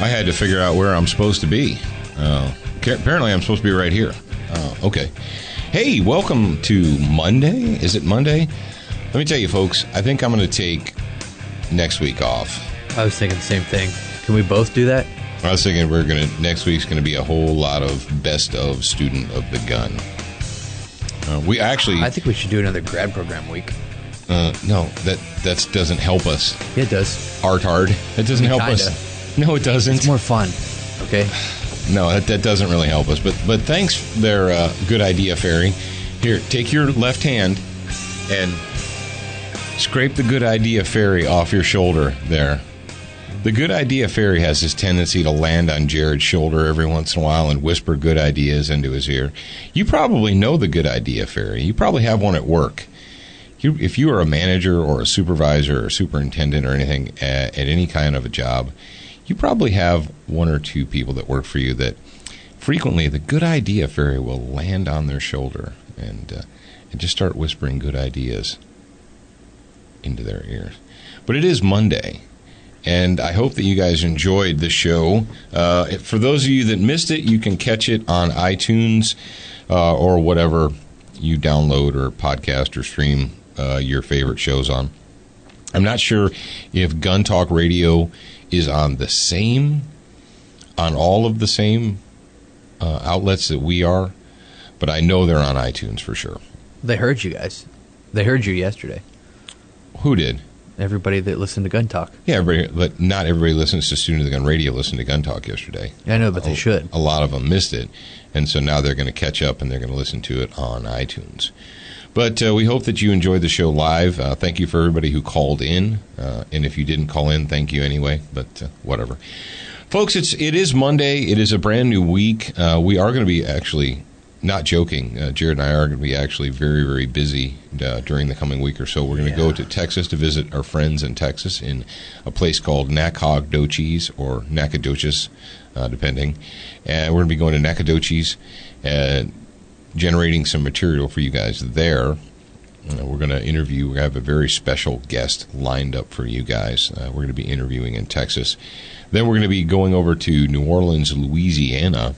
I had to figure out where I'm supposed to be. Apparently, I'm supposed to be right here. Okay. Hey, welcome to Monday. Is it Monday? Let me tell you, folks, I think I'm going to take next week off. I was thinking the same thing. Can we both do that? I was thinking next week's going to be a whole lot of best of Student of the Gun. I think we should do another grad program week. No, that doesn't help us. Yeah, it does. Hard. It doesn't help kinda. us. No, it doesn't. It's more fun. Okay. No, that doesn't really help us. But thanks, there, Good Idea Fairy. Here, take your left hand and scrape the Good Idea Fairy off your shoulder there. The Good Idea Fairy has this tendency to land on Jared's shoulder every once in a while and whisper good ideas into his ear. You probably know the Good Idea Fairy. You probably have one at work. If you are a manager or a supervisor or superintendent or anything at any kind of a job, you probably have one or two people that work for you that frequently the Good Idea Fairy will land on their shoulder and just start whispering good ideas into their ears. But it is Monday. And I hope that you guys enjoyed the show. For those of you that missed it, you can catch it on iTunes or whatever you download or podcast or stream your favorite shows on. I'm not sure if Gun Talk Radio is on all of the same outlets that we are, but I know they're on iTunes for sure. They heard you guys. They heard you yesterday. Who did? Everybody that listened to Gun Talk. Yeah, but not everybody listens to Student of the Gun Radio listened to Gun Talk yesterday. I know, but they should. A lot of them missed it, and so now they're going to catch up and they're going to listen to it on iTunes. But we hope that you enjoyed the show live. Thank you for everybody who called in, and if you didn't call in, thank you anyway, but whatever. Folks, it is Monday. It is a brand new week. We are going to be actually... Not joking, Jared and I are going to be actually very, very busy during the coming week or so. We're going to go to Texas to visit our friends in Texas in a place called Nacogdoches or Nacogdoches, depending. And we're going to be going to Nacogdoches and generating some material for you guys there. We're going to interview. We have a very special guest lined up for you guys. We're going to be interviewing in Texas. Then we're going to be going over to New Orleans, Louisiana.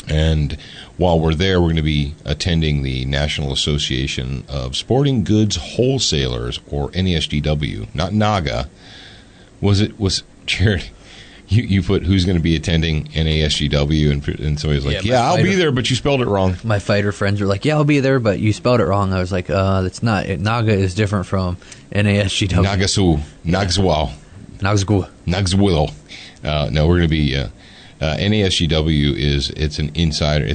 And while we're there, we're going to be attending the National Association of Sporting Goods Wholesalers, or NASGW, not NAGA. Was Jared, you put who's going to be attending NASGW, and so he's like, I'll be there, but you spelled it wrong. My fighter friends are like, I'll be there, but you spelled it wrong. I was like, that's not it. NAGA is different from NASGW. Nagswil. No, we're going to be... NASGW it's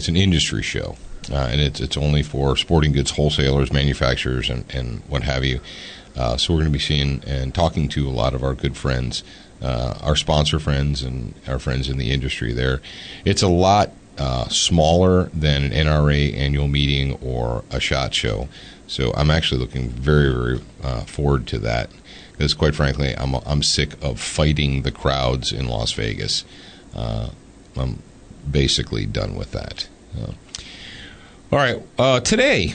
an industry show, and it's only for sporting goods wholesalers, manufacturers, and what have you. So we're going to be seeing and talking to a lot of our good friends, our sponsor friends, and our friends in the industry there. It's a lot smaller than an NRA annual meeting or a SHOT Show. So I'm actually looking very, very forward to that, because quite frankly, I'm sick of fighting the crowds in Las Vegas. I'm basically done with that. All right. Today,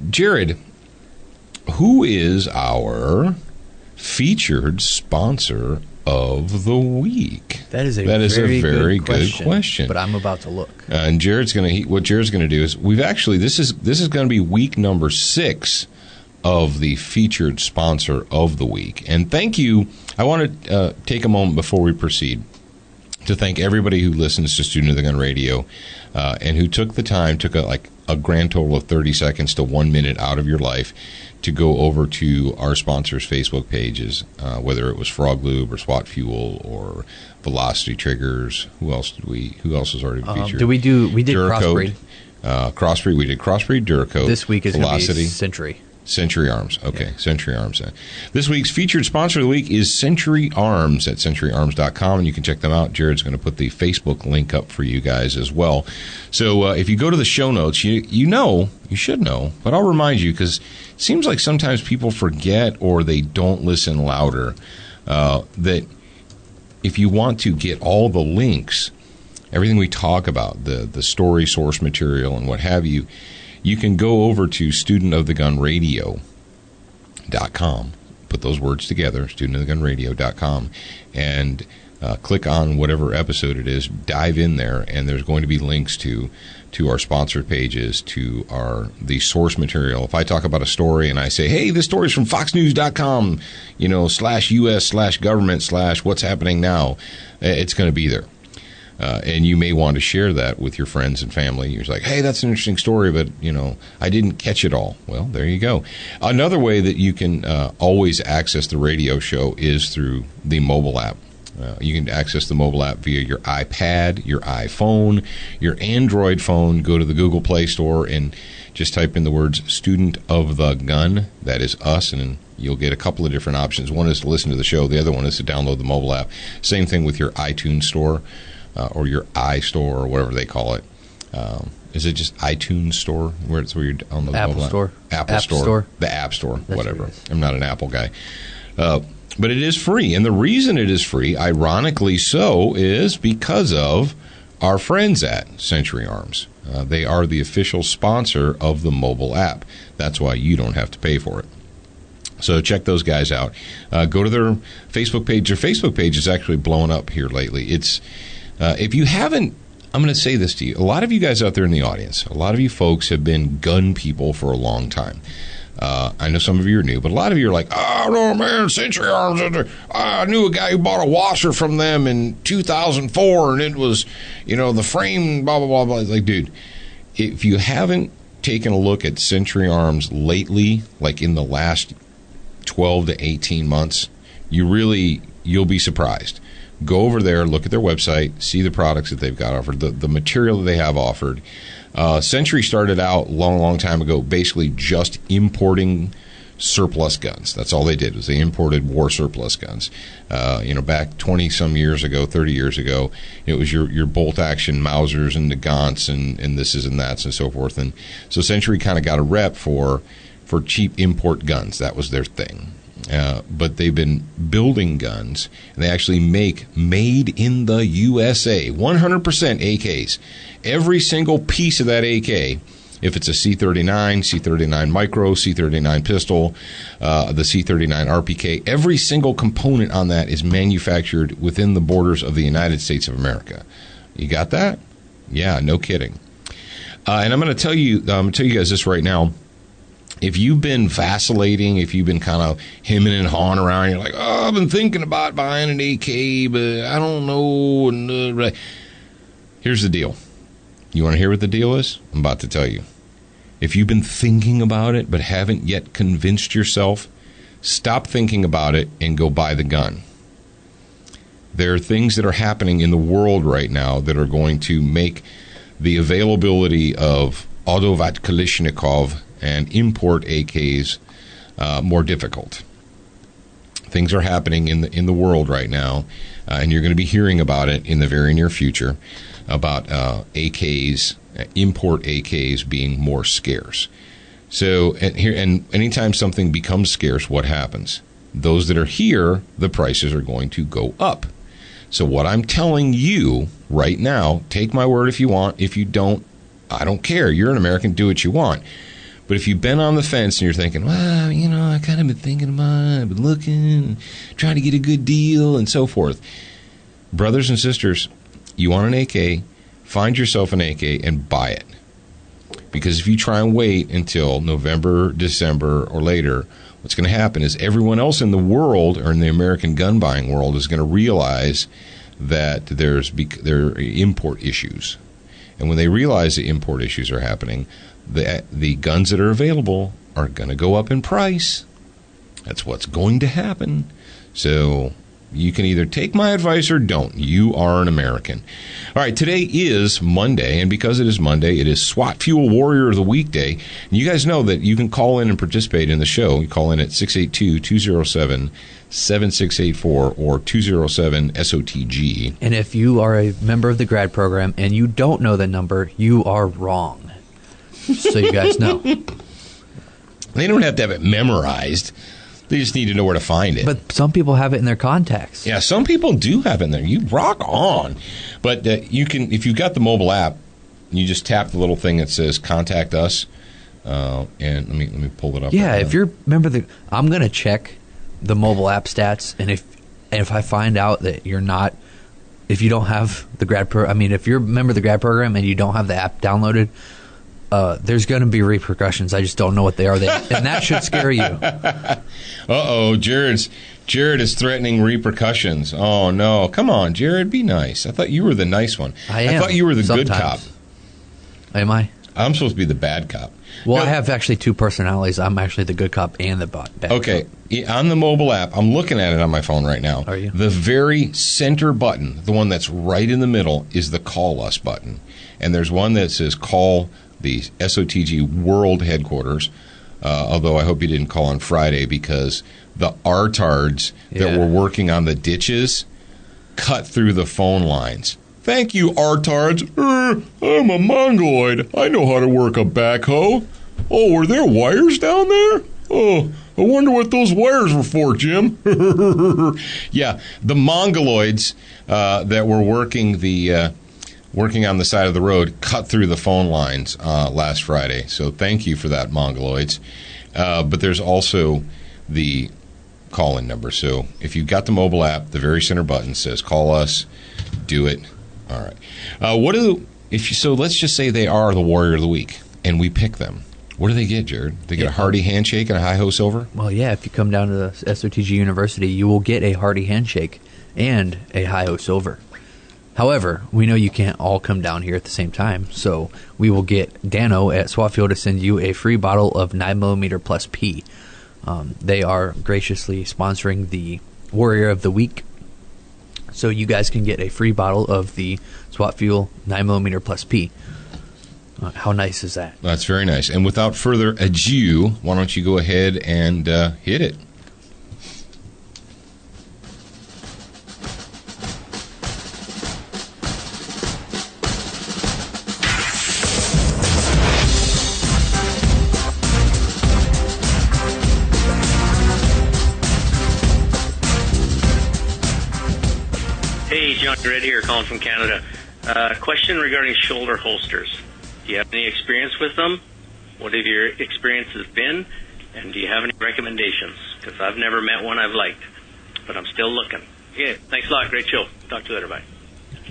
Jared, who is our featured sponsor of the week? That is a very good question. But I'm about to look. And what Jared's going to do is this is going to be week number 6 of the featured sponsor of the week. And thank you. I want to take a moment before we proceed to thank everybody who listens to Student of the Gun Radio and who took the time, took a grand total of 30 seconds to 1 minute out of your life to go over to our sponsors' Facebook pages, whether it was Frog Lube or SWAT Fuel or Velocity Triggers. Who else has already been featured? We did Crossbreed. Crossbreed. We did Crossbreed, Duracoat. This week is Velocity. Going to be Century. Century Arms. Okay, yeah. Century Arms. This week's featured sponsor of the week is Century Arms at centuryarms.com, and you can check them out. Jared's going to put the Facebook link up for you guys as well. So if you go to the show notes, you should know, but I'll remind you, because it seems like sometimes people forget or they don't listen louder, that if you want to get all the links, everything we talk about, the story, source material, and what have you, you can go over to studentofthegunradio.com. put those words together, studentofthegunradio.com, and click on whatever episode it is, dive in there, and there's going to be links to our sponsored pages, to the source material. If I talk about a story and I say, hey, this story is from foxnews.com, /US/government/ what's happening now, it's going to be there. And you may want to share that with your friends and family. You're like, hey, that's an interesting story, but, I didn't catch it all. Well, there you go. Another way that you can always access the radio show is through the mobile app. You can access the mobile app via your iPad, your iPhone, your Android phone. Go to the Google Play Store and just type in the words Student of the Gun. That is us, and you'll get a couple of different options. One is to listen to the show. The other one is to download the mobile app. Same thing with your iTunes store or your iStore or whatever they call it. Is it just iTunes Store? Where you're on the Apple mobile Store. App? Apple Store. The App Store, That's whatever. what it is. I'm not an Apple guy. But it is free. And the reason it is free, ironically so, is because of our friends at Century Arms. They are the official sponsor of the mobile app. That's why you don't have to pay for it. So check those guys out. Go to their Facebook page. Their Facebook page is actually blowing up here lately. It's if you haven't, I'm going to say this to you. A lot of you guys out there in the audience, a lot of you folks have been gun people for a long time. I know some of you are new, but a lot of you are like, oh, no, man, Century Arms. I knew a guy who bought a washer from them in 2004, and it was, the frame, blah, blah, blah, blah. It's like, dude, if you haven't taken a look at Century Arms lately, like in the last 12 to 18 months, you'll be surprised. Go over there, look at their website, see the products that they've got offered, the material that they have offered. Century started out long time ago basically just importing surplus guns. That's all they did, was they imported war surplus guns. Back 20-some years ago, 30 years ago, it was your bolt-action Mausers and the Gaunts and thises and that's and so forth. And so Century kind of got a rep for cheap import guns. That was their thing. But they've been building guns, and they actually make made in the USA 100% AKs. Every single piece of that AK, if it's a C39, C39 Micro, C39 pistol, the C39 RPK, every single component on that is manufactured within the borders of the United States of America. You got that? Yeah, no kidding. And I'm going to tell you guys this right now. If you've been vacillating, if you've been kind of hemming and hawing around, you're like, oh, I've been thinking about buying an AK, but I don't know. And, here's the deal. You want to hear what the deal is? I'm about to tell you. If you've been thinking about it but haven't yet convinced yourself, stop thinking about it and go buy the gun. There are things that are happening in the world right now that are going to make the availability of Autovat Kalashnikov and import AKs more difficult. Things are happening in the world right now, and you're going to be hearing about it in the very near future, about AKs, import AKs being more scarce. So, and anytime something becomes scarce, what happens? Those that are here, the prices are going to go up. So what I'm telling you right now, take my word if you want. If you don't, I don't care. You're an American, do what you want. But if you've been on the fence and you're thinking, well, I kind of been thinking about it, I've been looking, trying to get a good deal and so forth. Brothers and sisters, you want an AK, find yourself an AK and buy it. Because if you try and wait until November, December, or later, what's going to happen is everyone else in the world, or in the American gun buying world, is going to realize that there are import issues. And when they realize the import issues are happening, the guns that are available are going to go up in price. That's what's going to happen. So you can either take my advice or don't. You are an American. All right, today is Monday, and because it is Monday, it is SWAT Fuel Warrior of the Week Day. And you guys know that you can call in and participate in the show. You call in at 682-207-7684 or 207-SOTG. And if you are a member of the grad program and you don't know the number, you are wrong. So you guys know. They don't have to have it memorized. They just need to know where to find it. But some people have it in their contacts. Yeah, some people do have it in there. You rock on. But you can, if you've got the mobile app, you just tap the little thing that says "Contact Us," and let me pull it up. Yeah, if you're member of the, I'm going to check the mobile app stats, and if I find out that if you don't have the grad if you're a member of the grad program and you don't have the app downloaded, there's going to be repercussions. I just don't know what they are, and that should scare you. Uh-oh, Jared is threatening repercussions. Oh, no. Come on, Jared, be nice. I thought you were the nice one. I thought you were the sometimes. good cop. Am I? I'm supposed to be the bad cop. Well, No. I have actually two personalities. I'm actually the good cop and the bad Okay, cop. on the mobile app, I'm looking at it on my phone right now. Are you? The very center button, the one that's right in the middle, is the Call Us button. And there's one that says call the SOTG World Headquarters, although I hope you didn't call on Friday because the artards that were working on the ditches cut through the phone lines. Thank you, artards. I'm a mongoloid. I know how to work a backhoe. Oh, were there wires down there? Oh, I wonder what those wires were for, Jim. Yeah, the mongoloids that were working on the side of the road cut through the phone lines last Friday. So thank you for that, mongoloids. But there's also the call-in number. So if you've got the mobile app, the very center button says call us. Do it. All right. So let's just say they are the Warrior of the Week, and we pick them. What do they get, Jared? They get a hearty handshake and a hi-ho silver? Well, yeah, if you come down to the SOTG University, you will get a hearty handshake and a hi-ho silver. However, we know you can't all come down here at the same time, so we will get Dano at Swatfield to send you a free bottle of 9mm plus P. They are graciously sponsoring the Warrior of the Week, so you guys can get a free bottle of the SWAT Fuel 9mm plus P. How nice is that? That's very nice. And without further ado, why don't you go ahead and hit it? Hey, John Red here, calling from Canada. Question regarding shoulder holsters. Do you have any experience with them? What have your experiences been? And do you have any recommendations? Because I've never met one I've liked, but I'm still looking. Yeah, thanks a lot. Great show. Talk to you later. Bye.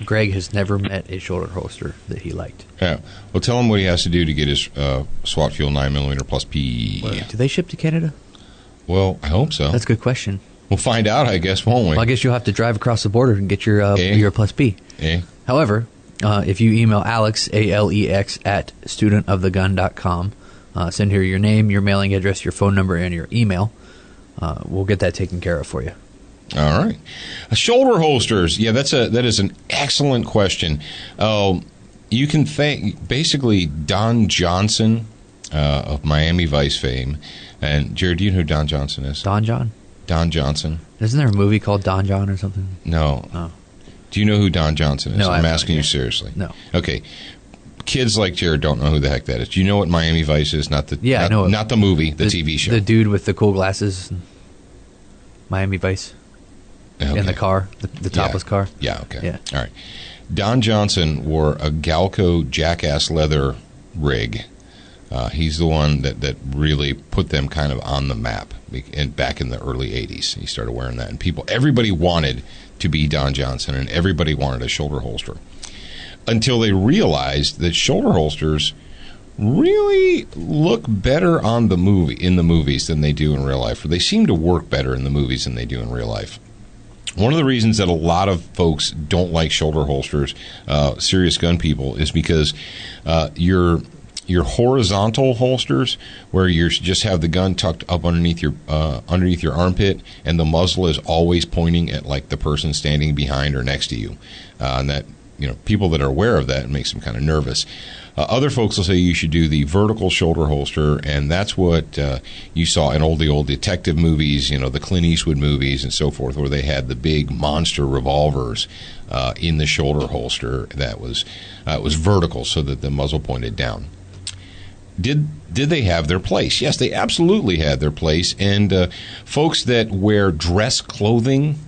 Greg has never met a shoulder holster that he liked. Yeah. Well, tell him what he has to do to get his SWAT Fuel 9mm plus P. Do they ship to Canada? Well, I hope so. That's a good question. We'll find out, I guess, won't we? Well, I guess you'll have to drive across the border and get your plus P. However, if you email Alex, ALEX, at studentofthegun.com, send here your name, your mailing address, your phone number, and your email, we'll get that taken care of for you. All right. Shoulder holsters. Yeah, that is an excellent question. You can thank basically Don Johnson of Miami Vice fame. And, Jared, do you know who Don Johnson is? Don John? Don Johnson. Isn't there a movie called Don John or something? No. Oh. Do you know who Don Johnson is? No, I'm asking you seriously. No. Okay. Kids like Jared don't know who the heck that is. Do you know what Miami Vice is? Not the I know it. Not the movie, the TV show. The dude with the cool glasses. Miami Vice. Okay. In the car, the topless car. Yeah, okay. Yeah. All right. Don Johnson wore a Galco Jackass leather rig. He's the one that really put them kind of on the map back in the early 80s. He started wearing that. And everybody wanted to be Don Johnson, and everybody wanted a shoulder holster. Until they realized that shoulder holsters really look better in the movies than they do in real life. Or they seem to work better in the movies than they do in real life. One of the reasons that a lot of folks don't like shoulder holsters, serious gun people, is because your horizontal holsters, where you just have the gun tucked up underneath your armpit, and the muzzle is always pointing at like the person standing behind or next to you, and that people that are aware of that, it makes them kind of nervous. Other folks will say you should do the vertical shoulder holster, and that's what you saw in the old detective movies, the Clint Eastwood movies and so forth, where they had the big monster revolvers in the shoulder holster that was vertical, so that the muzzle pointed down. Did they have their place? Yes, they absolutely had their place. And folks that wear dress clothing,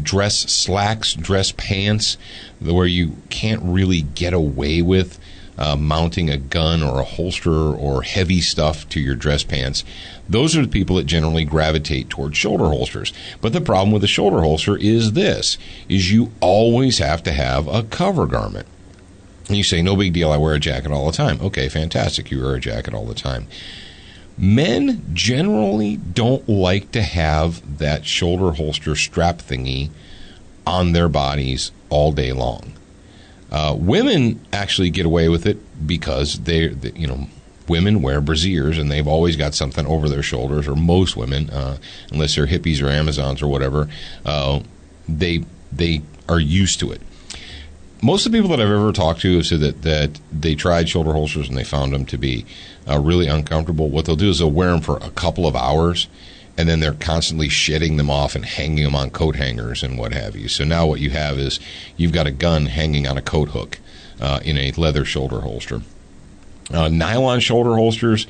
dress slacks, dress pants, where you can't really get away with mounting a gun or a holster or heavy stuff to your dress pants, those are the people that generally gravitate towards shoulder holsters. But the problem with the shoulder holster is you always have to have a cover garment. And you say, no big deal, I wear a jacket all the time. Okay, fantastic, you wear a jacket all the time. Men generally don't like to have that shoulder holster strap thingy on their bodies all day long. Women actually get away with it because women wear brassieres and they've always got something over their shoulders, or most women, unless they're hippies or Amazons or whatever, they are used to it. Most of the people that I've ever talked to have said that they tried shoulder holsters and they found them to be really uncomfortable. What they'll do is they'll wear them for a couple of hours, and then they're constantly shedding them off and hanging them on coat hangers and what have you. So now what you have is you've got a gun hanging on a coat hook in a leather shoulder holster. Nylon shoulder holsters,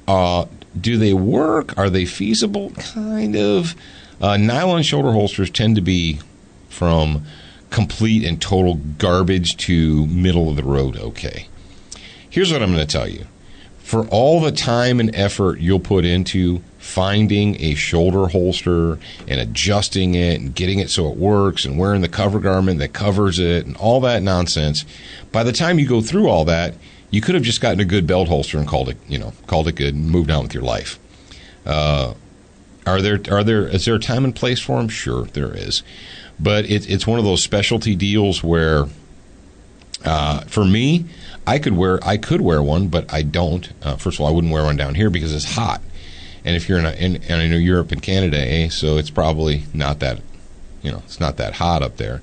do they work? Are they feasible? Kind of. Nylon shoulder holsters tend to be from complete and total garbage to middle of the road okay. Here's what I'm going to tell you. For all the time and effort you'll put into finding a shoulder holster and adjusting it and getting it so it works and wearing the cover garment that covers it and all that nonsense, by the time you go through all that, you could have just gotten a good belt holster and called it good and moved on with your life. Is there a time and place for them? Sure, there is. But it's one of those specialty deals where, for me, I could wear one, but I don't. First of all, I wouldn't wear one down here because it's hot, and if you're and I know Europe and Canada, so it's probably not that, it's not that hot up there.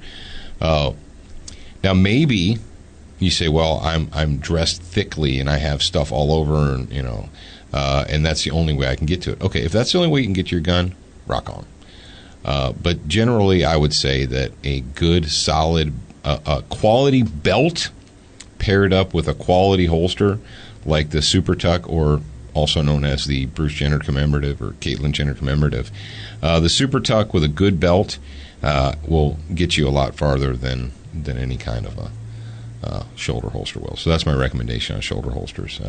Now maybe you say, well, I'm dressed thickly and I have stuff all over, and and that's the only way I can get to it. Okay, if that's the only way you can get to your gun, rock on. But generally, I would say that a good, solid, quality belt paired up with a quality holster like the Super Tuck, or also known as the Bruce Jenner commemorative or Caitlyn Jenner commemorative, the Super Tuck with a good belt will get you a lot farther than any kind of a shoulder holster will. So that's my recommendation on shoulder holsters.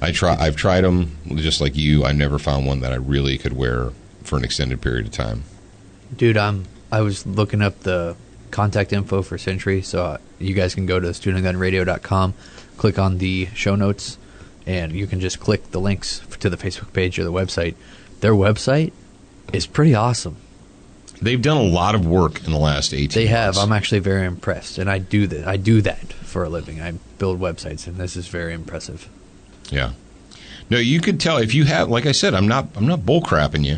I've tried them just like you. I never found one that I really could wear for an extended period of time. Dude, I was looking up the contact info for Century, so you guys can go to studentgunradio.com, click on the show notes, and you can just click the links to the Facebook page or the website. Their website is pretty awesome. They've done a lot of work in the last 18 months. They have. I'm actually very impressed, and I do that for a living. I build websites, and this is very impressive. Yeah. No, you could tell if you have. Like I said, I'm not bull crapping you.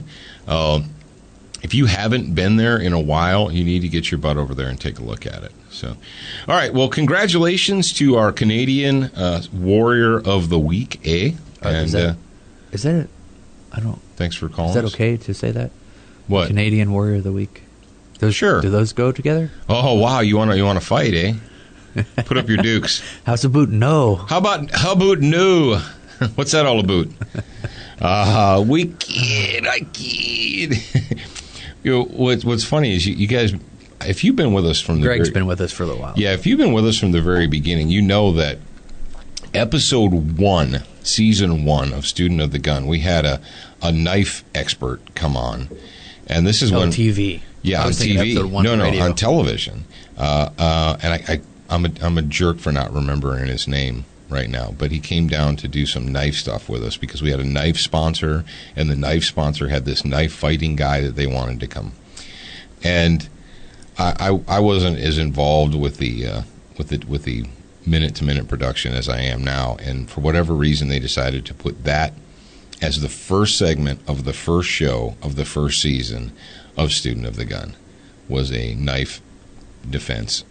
If you haven't been there in a while, you need to get your butt over there and take a look at it. So, all right. Well, congratulations to our Canadian Warrior of the Week, And is that? I don't. Thanks for calling. Is that okay to say that? What? Canadian Warrior of the Week. Sure. Do those go together? Oh wow! You want to fight, eh? Put up your dukes. House of Boot? No. How about no? What's that all about? We kid. I kid. What's funny is you guys, if you've been with us from the Greg's been with us for a little while. Yeah, if you've been with us from the very beginning, you know that episode 1, season 1 of Student of the Gun, we had a knife expert come on, and this is when TV. Yeah, on TV. No, on television. And I'm a jerk for not remembering his name right now, but he came down to do some knife stuff with us because we had a knife sponsor, and the knife sponsor had this knife fighting guy that they wanted to come. And I wasn't as involved with the minute to minute production as I am now, and for whatever reason they decided to put that as the first segment of the first show of the first season of Student of the Gun, was a knife defense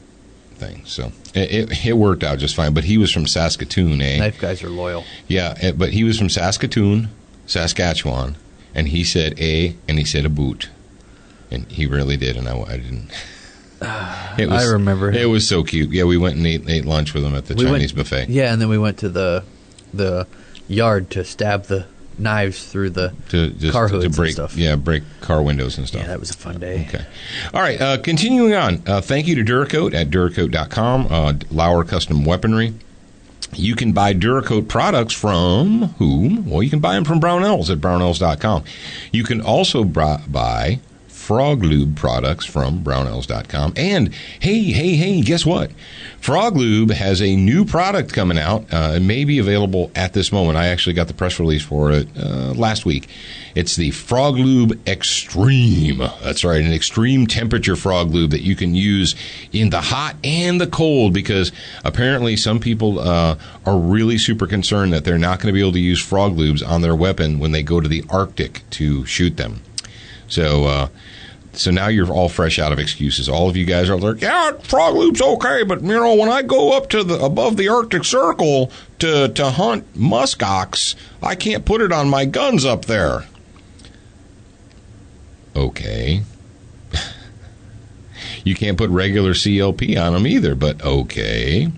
thing. So it worked out just fine. But he was from Saskatoon, eh? Knife guys are loyal. Yeah, but he was from Saskatoon, Saskatchewan, and he said and he said a boot. And he really did, and I didn't. I remember him. It was so cute. Yeah, we went and ate lunch with him at the Chinese buffet. Yeah, and then we went to the yard to stab the knives through the car hoods to break, and stuff. Yeah, break car windows and stuff. Yeah, that was a fun day. Okay. All right, continuing on. Thank you to Duracoat at Duracoat.com, Lauer Custom Weaponry. You can buy Duracoat products from whom? Well, you can buy them from Brownells at brownells.com. You can also buy Frog Lube products from brownells.com. And hey, guess what? Frog Lube has a new product coming out. It may be available at this moment. I actually got the press release for it last week. It's the Frog Lube Extreme. That's right, an extreme temperature Frog Lube that you can use in the hot and the cold, because apparently some people are really super concerned that they're not going to be able to use Frog Lubes on their weapon when they go to the Arctic to shoot them. So now you're all fresh out of excuses. All of you guys are like, yeah, Frog Lube's okay, but when I go up to above the Arctic Circle to hunt muskox, I can't put it on my guns up there. Okay. You can't put regular CLP on them either, but okay.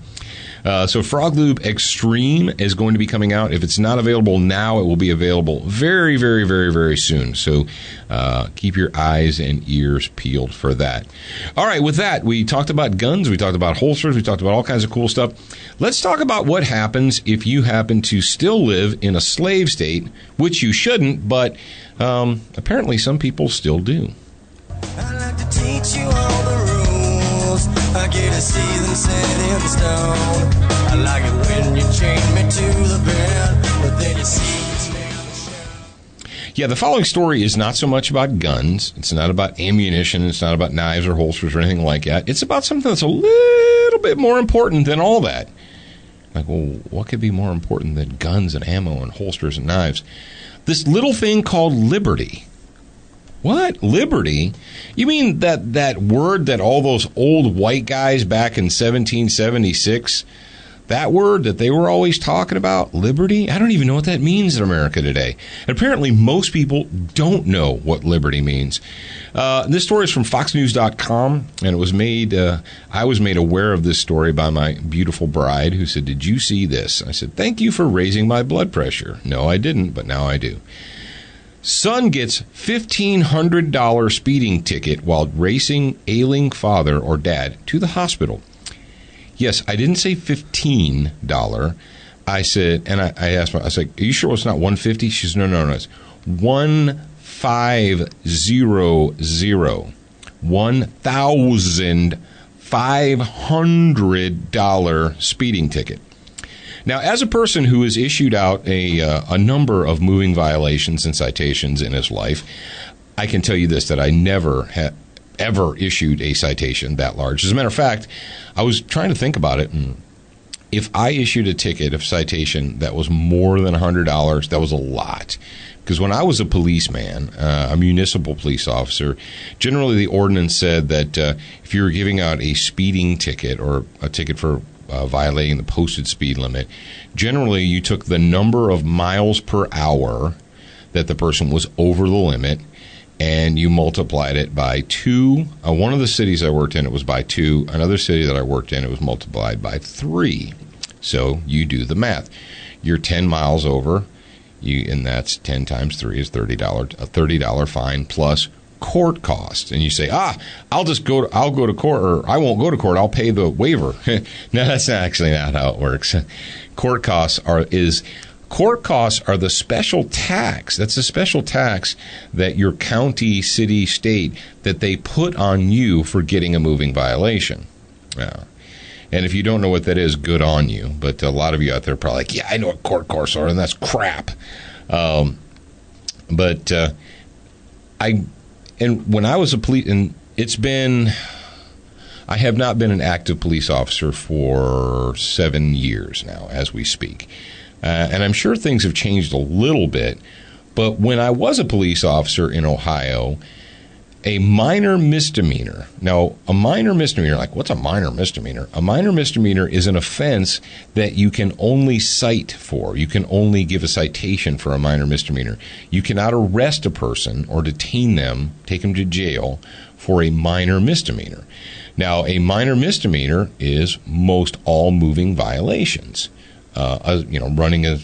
So Frog Lube Extreme is going to be coming out. If it's not available now, it will be available very, very, very, very soon. So keep your eyes and ears peeled for that. All right, with that, we talked about guns, we talked about holsters, we talked about all kinds of cool stuff. Let's talk about what happens if you happen to still live in a slave state, which you shouldn't, but apparently some people still do. I'd like to teach you all the rules. I get to see them set in stone. I like it when you chain me to the bed, but then you see it's never shown. Yeah, the following story is not so much about guns. It's not about ammunition. It's not about knives or holsters or anything like that. It's about something that's a little bit more important than all that. Like, well, what could be more important than guns and ammo and holsters and knives? This little thing called liberty. What? Liberty? You mean that word that all those old white guys back in 1776, that word that they were always talking about, liberty? I don't even know what that means in America today. And apparently most people don't know what liberty means. This story is from foxnews.com, and it was made, I was made aware of this story by my beautiful bride, who said, "Did you see this?" I said, "Thank you for raising my blood pressure." No, I didn't, but now I do. Son gets $1,500 speeding ticket while racing ailing father or dad to the hospital. Yes, I didn't say $15. I said, and I asked her, I said, "Are you sure it's not $150?" She says, no, it's $1,500. $1,500 speeding ticket. Now, as a person who has issued out a number of moving violations and citations in his life, I can tell you this, that I never ever issued a citation that large. As a matter of fact, I was trying to think about it, and if I issued a ticket of citation that was more than $100, that was a lot. Because when I was a policeman, a municipal police officer, generally the ordinance said that if you were giving out a speeding ticket or a ticket for violating the posted speed limit, generally you took the number of miles per hour that the person was over the limit and you multiplied it by 2. One of the cities I worked in, it was by 2. Another city that I worked in, it was multiplied by 3. So you do the math. You're 10 miles over, and that's 10 times 3 is $30. A $30 fine plus court costs. And you say, I'll go to court, or I won't go to court, I'll pay the waiver. No, that's actually not how it works. Court costs are the special tax. That's a special tax that your county, city, state, that they put on you for getting a moving violation. Yeah. And if you don't know what that is, good on you. But a lot of you out there are probably like, yeah, I know what court costs are, and that's crap. And when I was a police, and I have not been an active police officer for 7 years now, as we speak. And I'm sure things have changed a little bit. But when I was a police officer in Ohio, a minor misdemeanor. Now, a minor misdemeanor, like, what's a minor misdemeanor? A minor misdemeanor is an offense that you can only cite for. You can only give a citation for a minor misdemeanor. You cannot arrest a person or detain them, take them to jail for a minor misdemeanor. Now, a minor misdemeanor is most all moving violations. Running a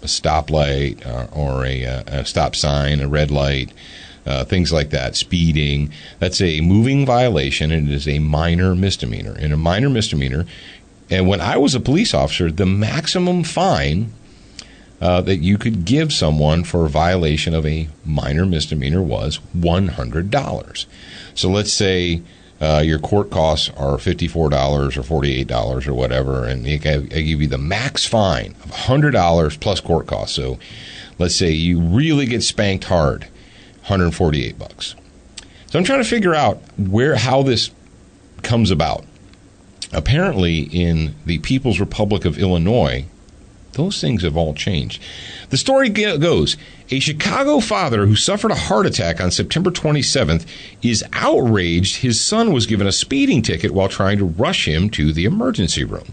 stoplight or a stop sign, a red light, things like that, speeding. That's a moving violation, and it is a minor misdemeanor. In a minor misdemeanor, And when I was a police officer, the maximum fine that you could give someone for a violation of a minor misdemeanor was $100. So let's say your court costs are $54 or $48 or whatever, and I give you the max fine of $100 plus court costs. So let's say you really get spanked hard, $148. So I'm trying to figure out how this comes about. Apparently, in the People's Republic of Illinois, those things have all changed. The story goes, a Chicago father who suffered a heart attack on September 27th is outraged his son was given a speeding ticket while trying to rush him to the emergency room.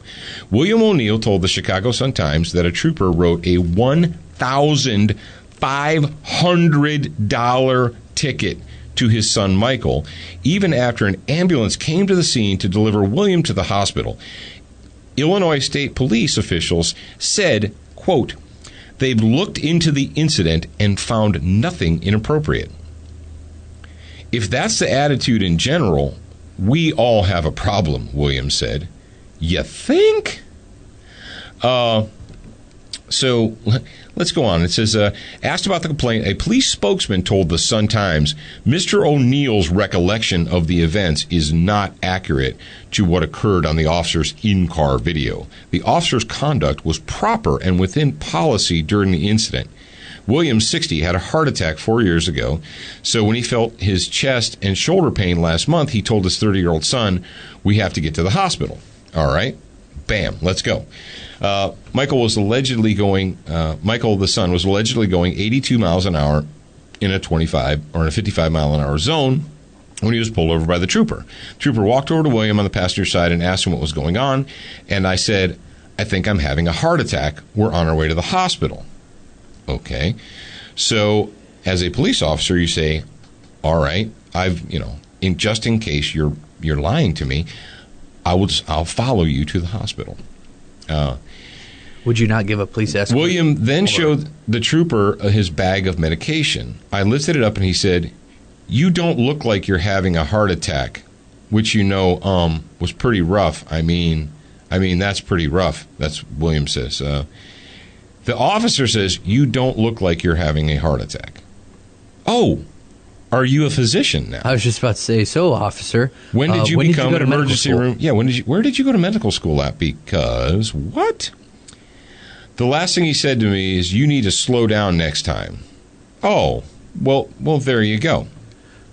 William O'Neill told the Chicago Sun-Times that a trooper wrote a $1,500 ticket to his son Michael, even after an ambulance came to the scene to deliver William to the hospital. Illinois State Police officials said, quote, they've looked into the incident and found nothing inappropriate. If that's the attitude in general, we all have a problem, Williams said. You think? So let's go on. It says, asked about the complaint, a police spokesman told the Sun-Times, Mr. O'Neill's recollection of the events is not accurate to what occurred on the officer's in-car video. The officer's conduct was proper and within policy during the incident. Williams, 60, had a heart attack 4 years ago, so when he felt his chest and shoulder pain last month, he told his 30-year-old son, we have to get to the hospital. All right. Bam, let's go. Michael, the son, was allegedly going 82 miles an hour in a 55 mile an hour zone when he was pulled over by the trooper. Trooper walked over to William on the passenger side and asked him what was going on. And I said, I think I'm having a heart attack. We're on our way to the hospital. Okay. So as a police officer, you say, all right, just in case you're lying to me, I'll follow you to the hospital. Would you not give a police escort? William then showed the trooper his bag of medication. I lifted it up and he said, you don't look like you're having a heart attack, which was pretty rough. I mean, that's pretty rough. That's William says. The officer says, you don't look like you're having a heart attack. Oh, are you a physician now? I was just about to say, so officer, when did you become an emergency room? Yeah, where did you go to medical school at? Because what? The last thing he said to me is, you need to slow down next time. Oh, well, there you go.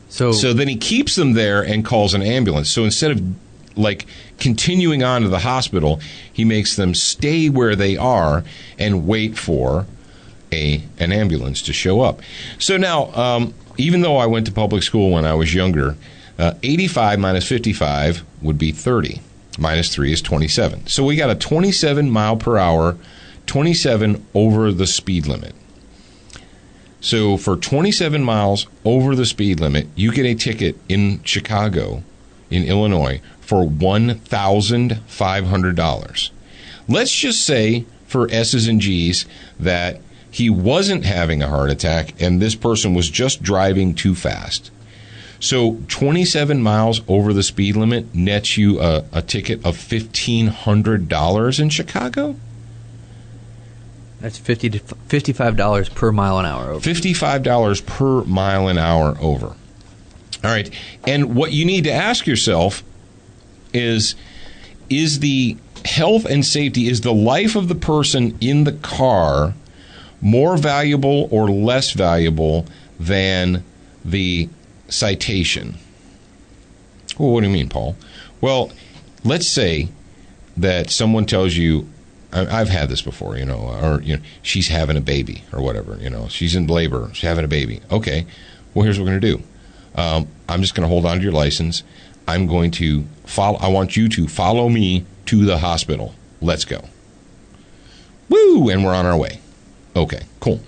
So then he keeps them there and calls an ambulance. So instead of continuing on to the hospital, he makes them stay where they are and wait for an ambulance to show up. So now, even though I went to public school when I was younger, 85 minus 55 would be 30. Minus 3 is 27. So we got a 27 mile per hour, 27 over the speed limit. So for 27 miles over the speed limit, you get a ticket in Chicago, in Illinois, for $1,500. Let's just say, for S's and G's, that he wasn't having a heart attack and this person was just driving too fast. So 27 miles over the speed limit nets you a ticket of $1,500 in Chicago? That's $55 per mile an hour over. $55 per mile an hour over. All right. And what you need to ask yourself is the health and safety, is the life of the person in the car more valuable or less valuable than the citation? Well, what do you mean, Paul? Well, let's say that someone tells you, I've had this before, she's having a baby or whatever, she's in labor, she's having a baby. Okay, well, here's what we're going to do. I'm just going to hold on to your license. I want you to follow me to the hospital. Let's go. Woo! And we're on our way. Okay, cool.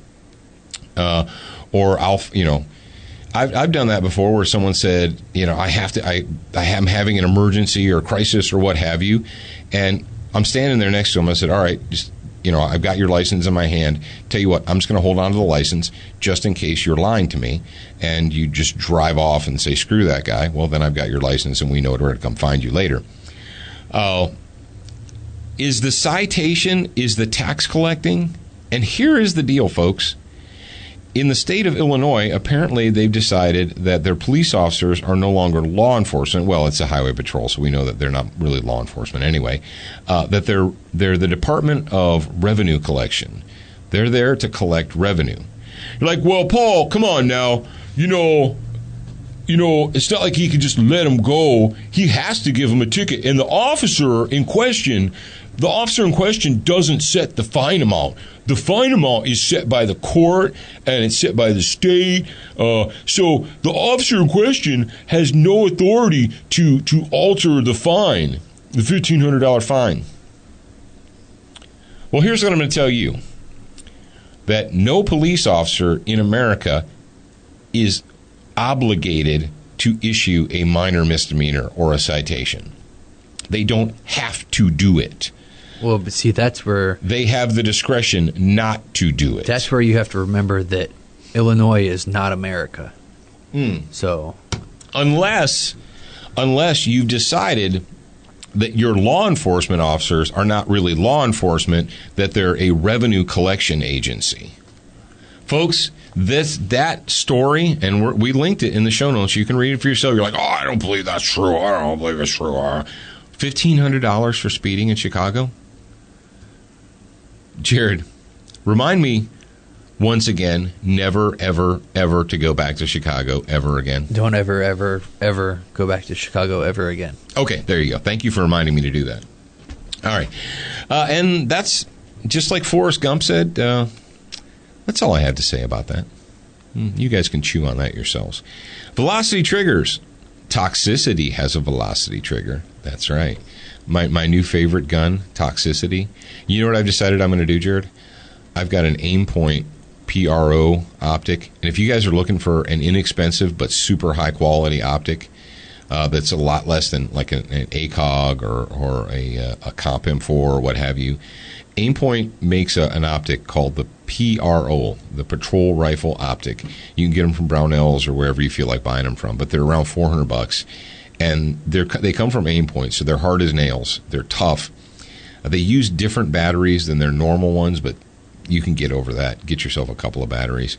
Or I've done that before where someone said, I'm having an emergency or crisis or what have you, and I'm standing there next to him. I said, all right, just, I've got your license in my hand. Tell you what, I'm just going to hold on to the license just in case you're lying to me, and you just drive off and say, screw that guy. Well, then I've got your license, and we know where to come find you later. Is the citation, is the tax collecting? And here is the deal, folks. In the state of Illinois, apparently they've decided that their police officers are no longer law enforcement. Well, it's a highway patrol, so we know that they're not really law enforcement anyway. That they're the Department of Revenue Collection. They're there to collect revenue. You're like, well, Paul, come on now. You know, it's not like he can just let him go. He has to give him a ticket. And the officer in question doesn't set the fine amount. The fine amount is set by the court, and it's set by the state. So the officer in question has no authority to alter the fine, the $1,500 fine. Well, here's what I'm going to tell you. That no police officer in America is obligated to issue a minor misdemeanor or a citation. They don't have to do it. Well, but see, that's where... They have the discretion not to do it. That's where you have to remember that Illinois is not America. So... Unless you've decided that your law enforcement officers are not really law enforcement, that they're a revenue collection agency. Folks, that story, and we linked it in the show notes. You can read it for yourself. You're like, oh, I don't believe that's true. I don't believe it's true. $1,500 for speeding in Chicago? Jared, remind me once again, never, ever, ever to go back to Chicago ever again. Don't ever, ever, ever go back to Chicago ever again. Okay, there you go. Thank you for reminding me to do that. All right. And that's just like Forrest Gump said. That's all I have to say about that. You guys can chew on that yourselves. Velocity triggers. Toxicity has a velocity trigger. That's right. My new favorite gun, Toxicity. You know what I've decided I'm going to do, Jared? I've got an Aimpoint PRO optic. And if you guys are looking for an inexpensive but super high quality optic that's a lot less than like an ACOG or a Comp M4 or what have you, Aimpoint makes an optic called the PRO, the Patrol Rifle Optic. You can get them from Brownells or wherever you feel like buying them from, but they're around $400. And they come from Aimpoint, so they're hard as nails. They're tough. They use different batteries than their normal ones, but you can get over that. Get yourself a couple of batteries.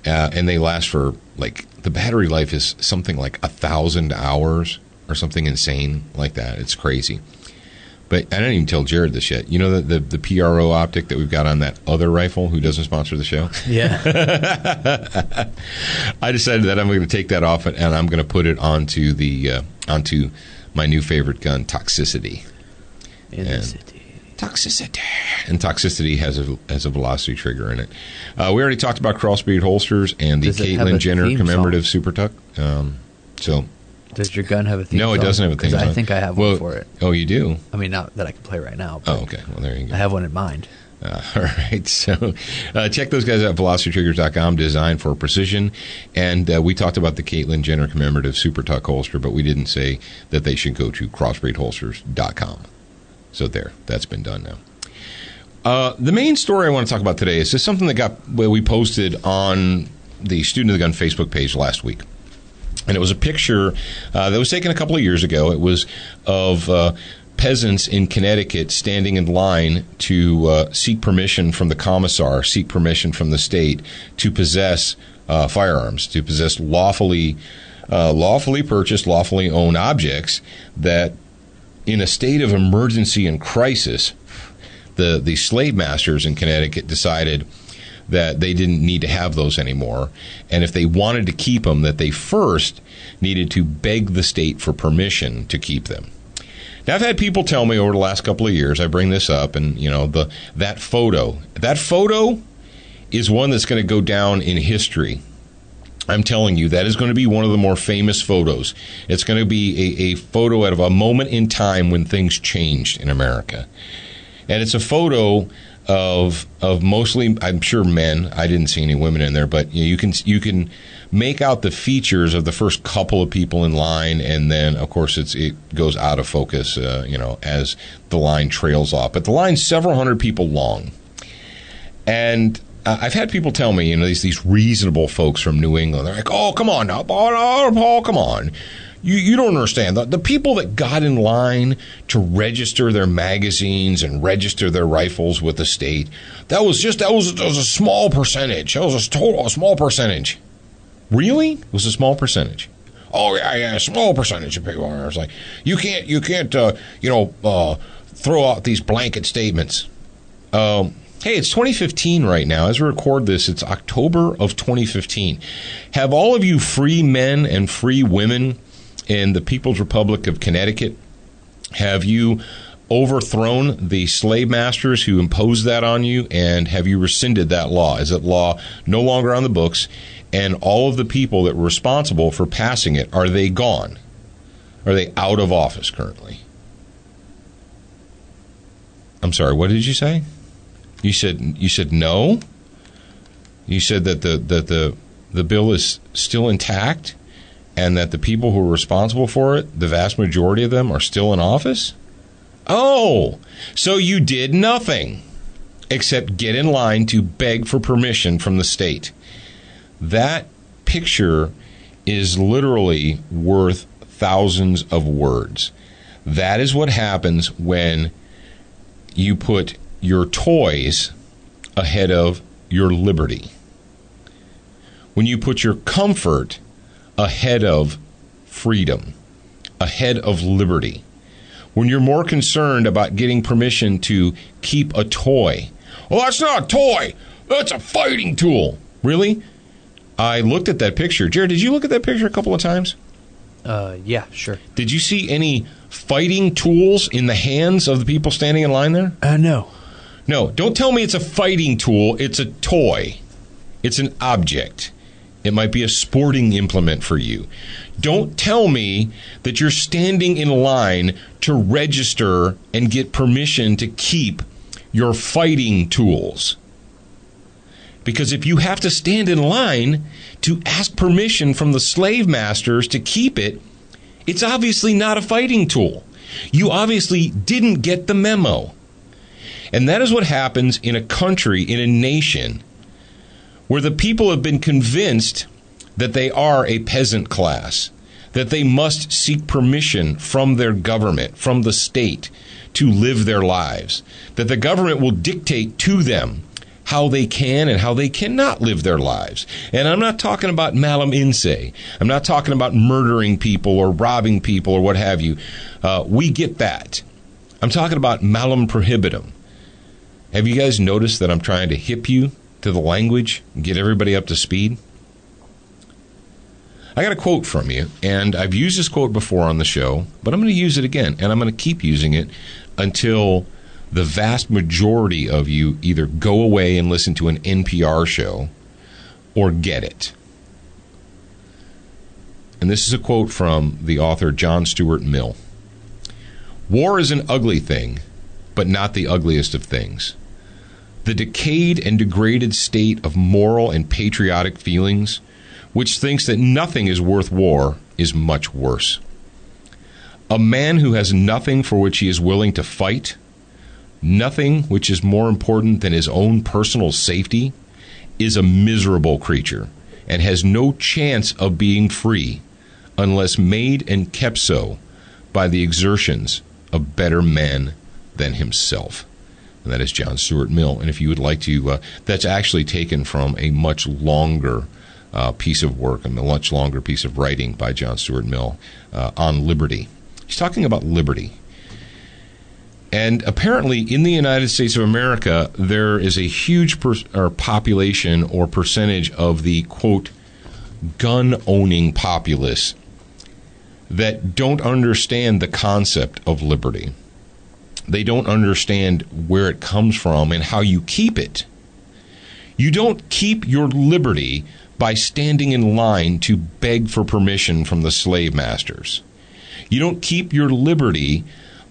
And they last for, like, the battery life is something like 1,000 hours or something insane like that. It's crazy. But I didn't even tell Jared this yet. You know the PRO optic that we've got on that other rifle who doesn't sponsor the show? Yeah. I decided that I'm going to take that off and I'm going to put it onto onto my new favorite gun, Toxicity. In the city. Toxicity. And Toxicity has a velocity trigger in it. We already talked about Crossbreed holsters and the Caitlyn Jenner commemorative Super Tuck. So... Does your gun have a theme song? No, it doesn't have a theme song. I think I have one for it. Oh, you do? I mean, not that I can play right now. Oh, okay. Well, there you go. I have one in mind. All right. So check those guys out at velocitytriggers.com, designed for precision. And we talked about the Caitlyn Jenner commemorative Super Tuck holster, but we didn't say that they should go to crossbreedholsters.com. So there. That's been done now. The main story I want to talk about today is just something that we posted on the Student of the Gun Facebook page last week. And it was a picture that was taken a couple of years ago. It was of peasants in Connecticut standing in line to seek permission from the commissar, seek permission from the state to possess firearms, to possess lawfully purchased, lawfully owned objects that, in a state of emergency and crisis, the slave masters in Connecticut decided that they didn't need to have those anymore. And if they wanted to keep them, that they first needed to beg the state for permission to keep them. Now, I've had people tell me over the last couple of years, I bring this up, and, you know, that photo is one that's going to go down in history. I'm telling you, that is going to be one of the more famous photos. It's going to be a photo out of a moment in time when things changed in America. And it's a photo of mostly, I'm sure, men. I didn't see any women in there, but you can make out the features of the first couple of people in line, and then, of course, it goes out of focus, as the line trails off. But the line's several hundred people long, and I've had people tell me, these reasonable folks from New England, they're like, "Oh, come on now, Paul, come on. You don't understand. The people that got in line to register their magazines and register their rifles with the state, that was a small percentage. That was a small percentage. Really? It was a small percentage. Oh yeah, a small percentage of people. It's like you can't throw out these blanket statements. Hey, it's 2015 right now. As we record this, it's October of 2015. Have all of you free men and free women in the People's Republic of Connecticut, have you overthrown the slave masters who imposed that on you, and have you rescinded that law? Is that law no longer on the books? And all of the people that were responsible for passing it, are they gone? Are they out of office currently? I'm sorry, what did you say? You said no? You said that the bill is still intact and that the people who are responsible for it, the vast majority of them, are still in office? Oh, so you did nothing except get in line to beg for permission from the state. That picture is literally worth thousands of words. That is what happens when you put your toys ahead of your liberty. When you put your comfort ahead of freedom, ahead of liberty. When you're more concerned about getting permission to keep a toy. Well, that's not a toy. That's a fighting tool. Really? I looked at that picture. Jared, did you look at that picture a couple of times? Yeah, sure. Did you see any fighting tools in the hands of the people standing in line there? No. No, don't tell me it's a fighting tool. It's a toy. It's an object. It might be a sporting implement for you. Don't tell me that you're standing in line to register and get permission to keep your fighting tools. Because if you have to stand in line to ask permission from the slave masters to keep it, it's obviously not a fighting tool. You obviously didn't get the memo. And that is what happens in a country, in a nation, where the people have been convinced that they are a peasant class, that they must seek permission from their government, from the state, to live their lives, that the government will dictate to them how they can and how they cannot live their lives. And I'm not talking about malum inse. I'm not talking about murdering people or robbing people or what have you. We get that. I'm talking about malum prohibitum. Have you guys noticed that I'm trying to hip you to the language and get everybody up to speed? I got a quote from you, and I've used this quote before on the show, but I'm going to use it again, and I'm going to keep using it until the vast majority of you either go away and listen to an NPR show or get it. And this is a quote from the author John Stuart Mill. War is an ugly thing, but not the ugliest of things. The decayed and degraded state of moral and patriotic feelings, which thinks that nothing is worth war, is much worse. A man who has nothing for which he is willing to fight, nothing which is more important than his own personal safety, is a miserable creature and has no chance of being free unless made and kept so by the exertions of better men than himself. And that is John Stuart Mill. And if you would like to, that's actually taken from a much longer piece of work, a much longer piece of writing by John Stuart Mill on liberty. He's talking about liberty. And apparently in the United States of America, there is a huge population or percentage of the, quote, gun-owning populace that don't understand the concept of liberty. They don't understand where it comes from and how you keep it. You don't keep your liberty by standing in line to beg for permission from the slave masters. You don't keep your liberty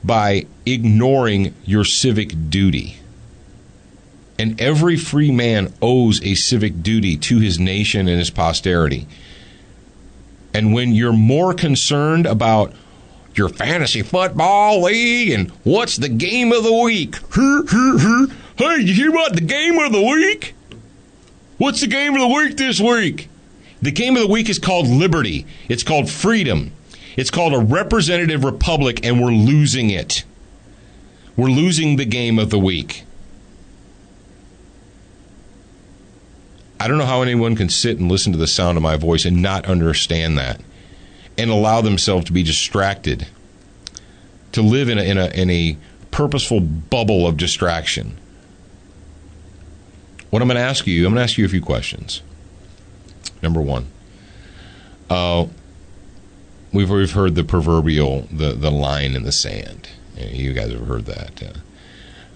by ignoring your civic duty. And every free man owes a civic duty to his nation and his posterity. And when you're more concerned about your fantasy football league and what's the game of the week? Hey, you hear about the game of the week? What's the game of the week this week? The game of the week is called liberty. It's called freedom. It's called a representative republic, and we're losing it. We're losing the game of the week. I don't know how anyone can sit and listen to the sound of my voice and not understand that and allow themselves to be distracted, to live in a purposeful bubble of distraction. What I'm going to ask you a few questions. Number one, we've heard the proverbial, the line in the sand. You guys have heard that.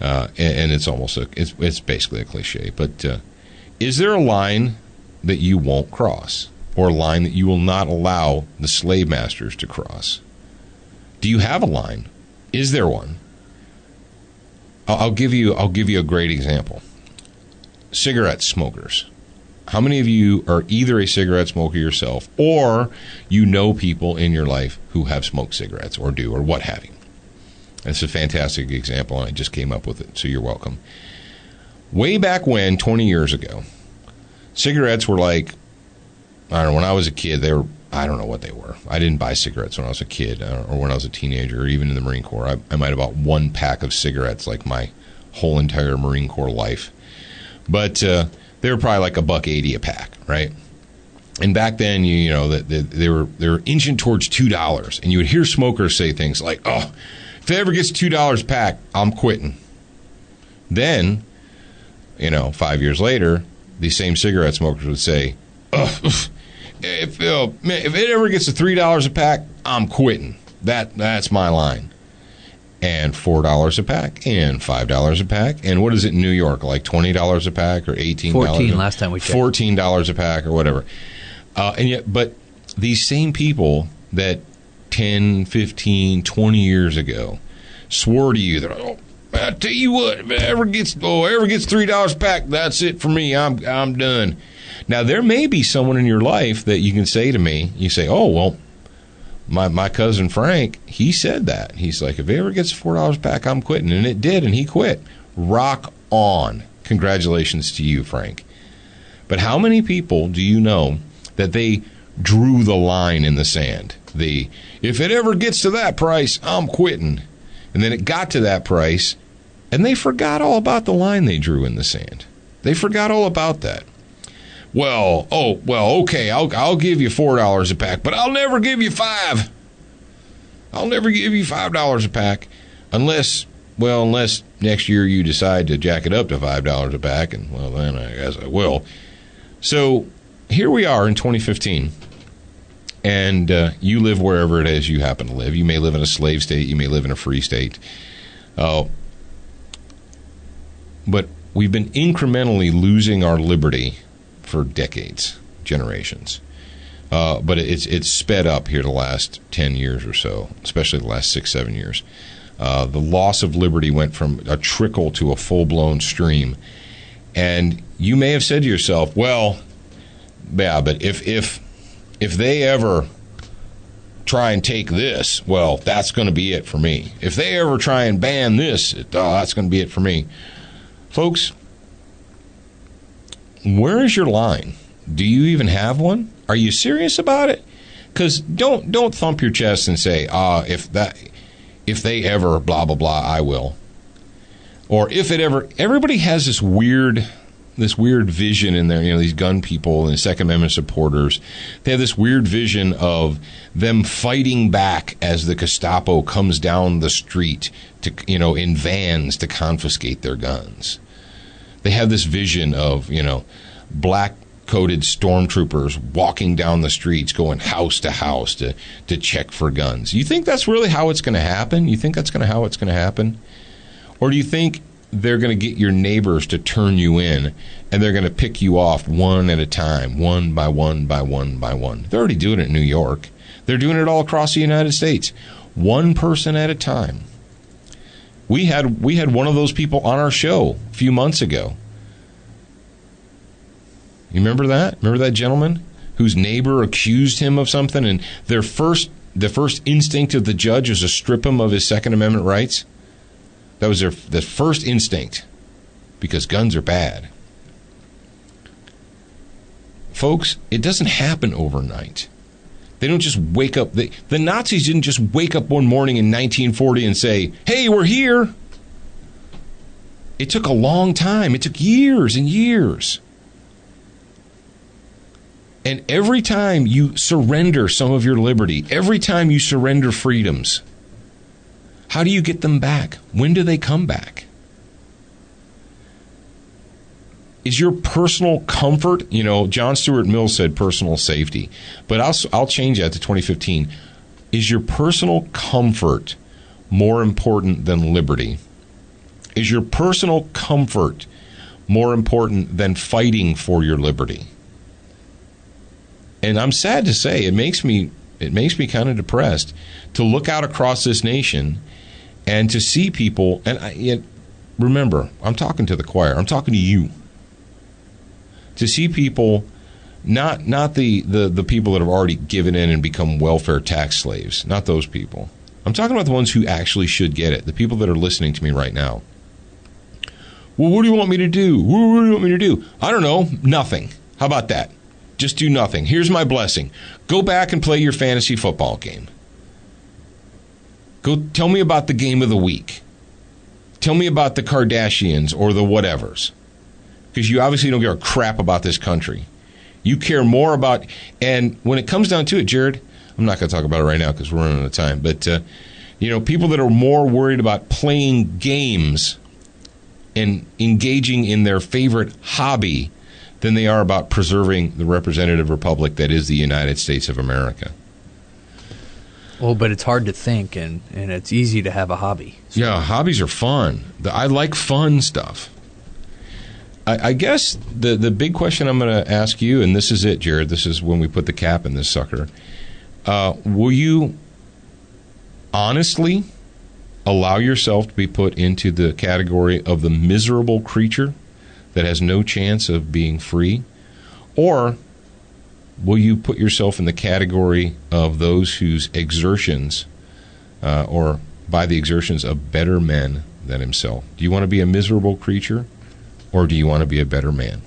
And it's almost, it's basically a cliche. But is there a line that you won't cross? Or a line that you will not allow the slave masters to cross? Do you have a line? Is there one? I'll give you a great example. Cigarette smokers. How many of you are either a cigarette smoker yourself, or you know people in your life who have smoked cigarettes or do, or what have you? It's a fantastic example, and I just came up with it, so you're welcome. Way back when, 20 years ago, cigarettes were like, I don't know, when I was a kid, they were, I don't know what they were. I didn't buy cigarettes when I was a kid, or when I was a teenager, or even in the Marine Corps. I might have bought one pack of cigarettes like my whole entire Marine Corps life. But they were probably like $1.80 a pack, right? And back then, you know, they were inching towards $2, and you would hear smokers say things like, "Oh, if it ever gets $2 a pack, I'm quitting." Then, you know, 5 years later, these same cigarette smokers would say, "Oh, if it ever gets to $3 a pack, I'm quitting. That's my line." And $4 a pack, and $5 a pack, and what is it in New York, like $20 a pack, or $18? $14 last time we checked. $14 a pack, or whatever. And yet, but these same people that 10, 15, 20 years ago swore to you that, "Oh, I tell you what, if it ever gets $3 a pack, that's it for me. I'm done." Now, there may be someone in your life that you can say to me, you say, "Oh, well, my cousin Frank, he said that. He's like, if it ever gets $4 a pack, I'm quitting." And it did, and he quit. Rock on. Congratulations to you, Frank. But how many people do you know that they drew the line in the sand? If it ever gets to that price, I'm quitting. And then it got to that price, and they forgot all about the line they drew in the sand. They forgot all about that. Well, okay, I'll give you $4 a pack, but I'll never give you $5. I'll never give you $5 a pack unless next year you decide to jack it up to $5 a pack, and, well, then I guess I will. So here we are in 2015, and you live wherever it is you happen to live. You may live in a slave state. You may live in a free state. But we've been incrementally losing our liberty for decades, generations. But it's sped up here the last 10 years or so, especially the last 6-7 years. The loss of liberty went from a trickle to a full-blown stream. And you may have said to yourself, well, yeah, but if they ever try and take this, well, that's going to be it for me. If they ever try and ban this, that's going to be it for me. Folks, where is your line? Do you even have one? Are you serious about it? Because don't thump your chest and say, if they ever blah blah blah, I will. Or if it ever. Everybody has this weird vision in there. You know, these gun people and the Second Amendment supporters. They have this weird vision of them fighting back as the Gestapo comes down the street to, you know, in vans to confiscate their guns. They have this vision of, you know, black-coated stormtroopers walking down the streets, going house to house to check for guns. You think that's really how it's going to happen? You think that's how it's going to happen? Or do you think they're going to get your neighbors to turn you in, and they're going to pick you off one at a time, one by one by one by one? They're already doing it in New York. They're doing it all across the United States. One person at a time. We had one of those people on our show a few months ago. You remember that? Remember that gentleman whose neighbor accused him of something, and the first instinct of the judge was to strip him of his Second Amendment rights? That was the first instinct, because guns are bad. Folks, it doesn't happen overnight. They don't just wake up. The Nazis didn't just wake up one morning in 1940 and say, hey, we're here. It took a long time. It took years and years. And every time you surrender some of your liberty, every time you surrender freedoms, how do you get them back? When do they come back? Is your personal comfort, John Stuart Mill said personal safety, but I'll change that to 2015. Is your personal comfort more important than liberty? Is your personal comfort more important than fighting for your liberty? And I'm sad to say, it makes me kind of depressed to look out across this nation and to see people, and remember, I'm talking to the choir. I'm talking to you. To see people, not the people that have already given in and become welfare tax slaves, not those people. I'm talking about the ones who actually should get it, the people that are listening to me right now. Well, what do you want me to do? What do you want me to do? I don't know, nothing. How about that? Just do nothing. Here's my blessing. Go back and play your fantasy football game. Go tell me about the game of the week. Tell me about the Kardashians or the whatevers. Because you obviously don't give a crap about this country. You care more about, and when it comes down to it, Jared, I'm not going to talk about it right now because we're running out of time, but, people that are more worried about playing games and engaging in their favorite hobby than they are about preserving the representative republic that is the United States of America. Well, but it's hard to think, and it's easy to have a hobby. So. Yeah, hobbies are fun. I like fun stuff. I guess the big question I'm going to ask you, and this is it, Jared, this is when we put the cap in this sucker, will you honestly allow yourself to be put into the category of the miserable creature that has no chance of being free? Or will you put yourself in the category of those whose exertions, or by the exertions of better men than himself? Do you want to be a miserable creature? Or do you want to be a better man?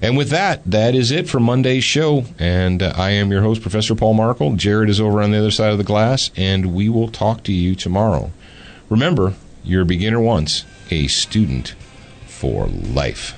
And with that is it for Monday's show. And I am your host, Professor Paul Markle. Jared is over on the other side of the glass, and we will talk to you tomorrow. Remember, you're a beginner once, a student for life.